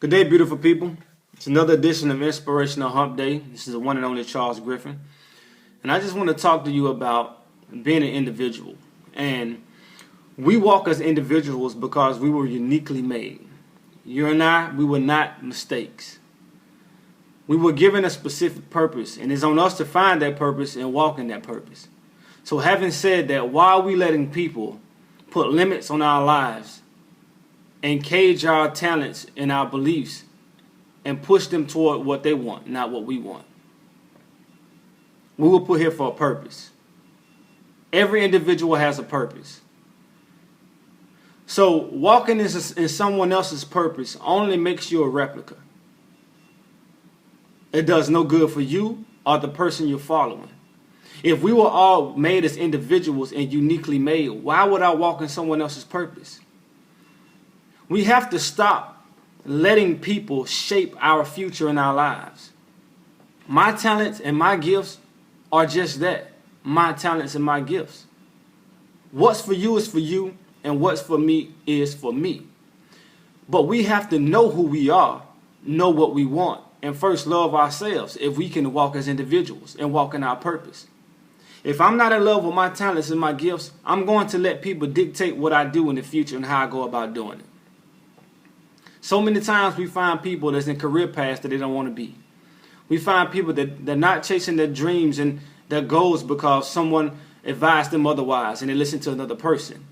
Good day, beautiful people. It's another edition of Inspirational Hump Day. This is the one and only Charles Griffin. And I just want to talk to you about being an individual. And we walk as individuals because we were uniquely made. You and I, we were not mistakes. We were given a specific purpose, and it's on us to find that purpose and walk in that purpose. So having said that, why are we letting people put limits on our lives and cage our talents and our beliefs and push them toward what they want, not what we want? We were put here for a purpose. Every individual has a purpose. So walking in someone else's purpose only makes you a replica. It does no good for you or the person you're following. If we were all made as individuals and uniquely made, why would I walk in someone else's purpose? We have to stop letting people shape our future in our lives. My talents and my gifts are just that. My talents and my gifts. What's for you is for you, and what's for me is for me. But we have to know who we are, know what we want, and first love ourselves if we can walk as individuals and walk in our purpose. If I'm not in love with my talents and my gifts, I'm going to let people dictate what I do in the future and how I go about doing it. So many times we find people that's in career paths that they don't want to be. We find people that they're not chasing their dreams and their goals because someone advised them otherwise and they listen to another person.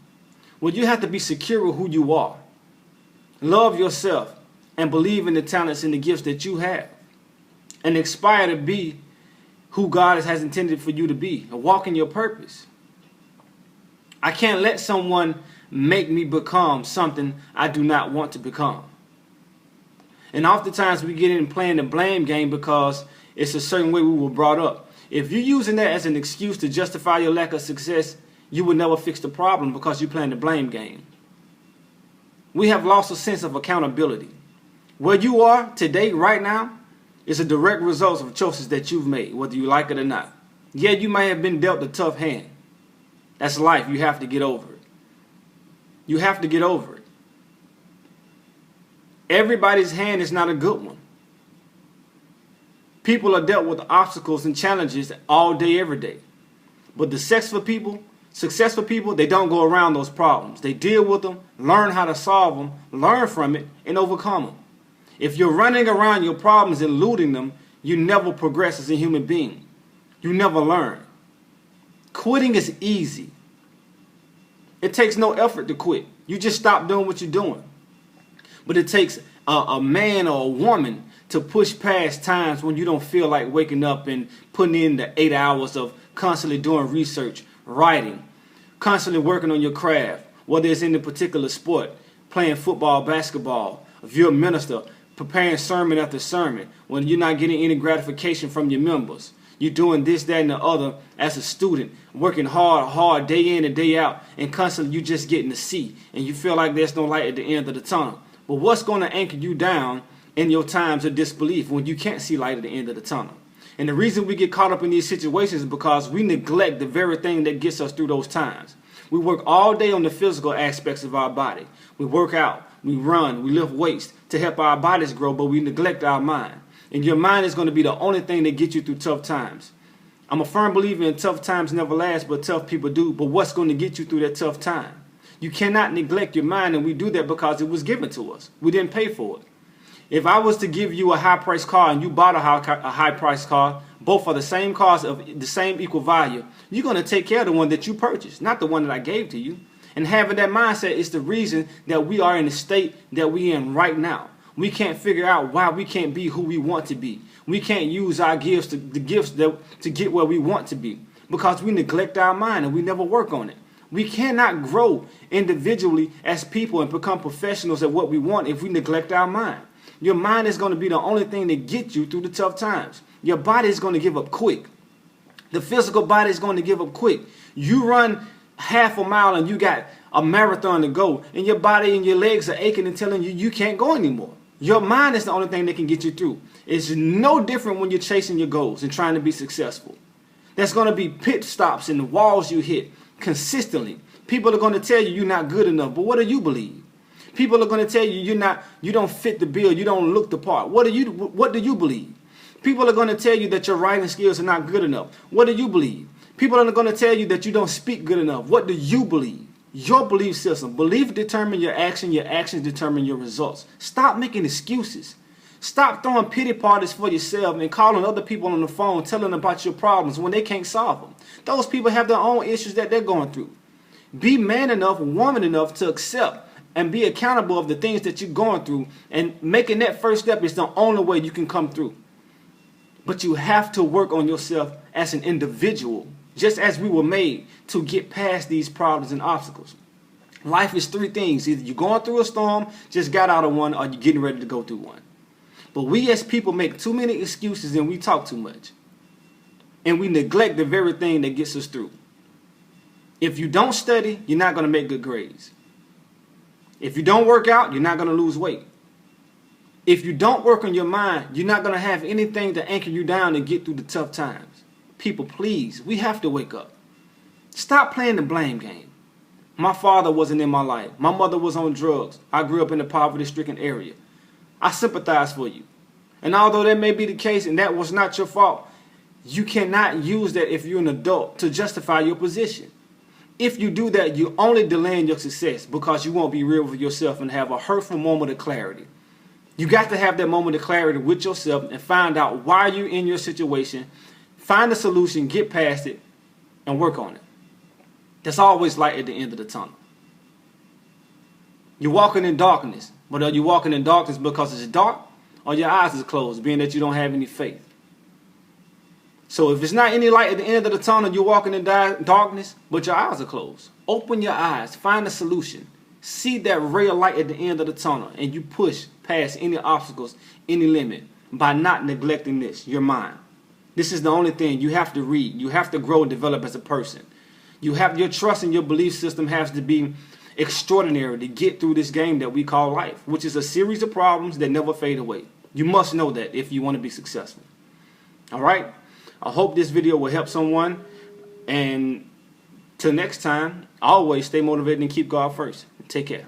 Well, you have to be secure with who you are. Love yourself and believe in the talents and the gifts that you have. And aspire to be who God has intended for you to be and walk in your purpose. I can't let someone make me become something I do not want to become. And oftentimes we get in playing the blame game because it's a certain way we were brought up. If you're using that as an excuse to justify your lack of success, you will never fix the problem because you're playing the blame game. We have lost a sense of accountability. Where you are today, right now, is a direct result of choices that you've made, whether you like it or not. Yeah, you may have been dealt a tough hand. That's life. You have to get over it. You have to get over it. Everybody's hand is not a good one. People are dealt with obstacles and challenges all day, every day. But the successful people, they don't go around those problems. They deal with them, learn how to solve them, learn from it, and overcome them. If you're running around your problems and eluding them, you never progress as a human being. You never learn. Quitting is easy. It takes no effort to quit. You just stop doing what you're doing. But it takes a man or a woman to push past times when you don't feel like waking up and putting in the 8 hours of constantly doing research, writing, constantly working on your craft, whether it's in a particular sport, playing football, basketball, if you're a minister, preparing sermon after sermon, when you're not getting any gratification from your members. You're doing this, that, and the other as a student, working hard, day in and day out, and constantly you just getting to see, and you feel like there's no light at the end of the tunnel. But what's going to anchor you down in your times of disbelief when you can't see light at the end of the tunnel? And the reason we get caught up in these situations is because we neglect the very thing that gets us through those times. We work all day on the physical aspects of our body. We work out, we run, we lift weights to help our bodies grow, but we neglect our mind. And your mind is going to be the only thing that gets you through tough times. I'm a firm believer in tough times never last, but tough people do. But what's going to get you through that tough time? You cannot neglect your mind, and we do that because it was given to us. We didn't pay for it. If I was to give you a high-priced car and you bought a high-priced car, both are the same cars of the same equal value, you're going to take care of the one that you purchased, not the one that I gave to you. And having that mindset is the reason that we are in the state that we're in right now. We can't figure out why we can't be who we want to be. We can't use our gifts to get where we want to be because we neglect our mind and we never work on it. We cannot grow individually as people and become professionals at what we want if we neglect our mind. Your mind is going to be the only thing that gets you through the tough times. Your body is going to give up quick. The physical body is going to give up quick. You run half a mile and you got a marathon to go, and your body and your legs are aching and telling you you can't go anymore. Your mind is the only thing that can get you through. It's no different when you're chasing your goals and trying to be successful. There's going to be pit stops and walls you hit consistently. People are going to tell you you're not good enough, but what do you believe? People are going to tell you you don't fit the bill, you don't look the part. What do you believe? People are going to tell you that your writing skills are not good enough. What do you believe? People are going to tell you that you don't speak good enough. What do you believe? Your belief system. Belief determine your actions determine your results. Stop making excuses. Stop throwing pity parties for yourself and calling other people on the phone telling them about your problems when they can't solve them. Those people have their own issues that they're going through. Be man enough, woman enough to accept and be accountable of the things that you're going through, and making that first step is the only way you can come through. But you have to work on yourself as an individual, just as we were made to get past these problems and obstacles. Life is three things. Either you're going through a storm, just got out of one, or you're getting ready to go through one. But we as people make too many excuses and we talk too much. And we neglect the very thing that gets us through. If you don't study, you're not going to make good grades. If you don't work out, you're not going to lose weight. If you don't work on your mind, you're not going to have anything to anchor you down and get through the tough times. People, please, we have to wake up. Stop playing the blame game. My father wasn't in my life. My mother was on drugs. I grew up in a poverty-stricken area. I sympathize for you. And although that may be the case and that was not your fault, you cannot use that if you're an adult to justify your position. If you do that, you're only delaying your success because you won't be real with yourself and have a hurtful moment of clarity. You got to have that moment of clarity with yourself and find out why you're in your situation, find a solution, get past it, and work on it. There's always light at the end of the tunnel. You're walking in darkness, but are you walking in darkness because it's dark or your eyes is closed, being that you don't have any faith? So if it's not any light at the end of the tunnel, you're walking in darkness, but your eyes are closed. Open your eyes, find a solution. See that ray of light at the end of the tunnel, and you push past any obstacles, any limit, by not neglecting this, your mind. This is the only thing. You have to read. You have to grow and develop as a person. You have your trust in your belief system has to be extraordinary to get through this game that we call life, which is a series of problems that never fade away. You must know that if you want to be successful. All right? I hope this video will help someone. And till next time, always stay motivated and keep God first. Take care.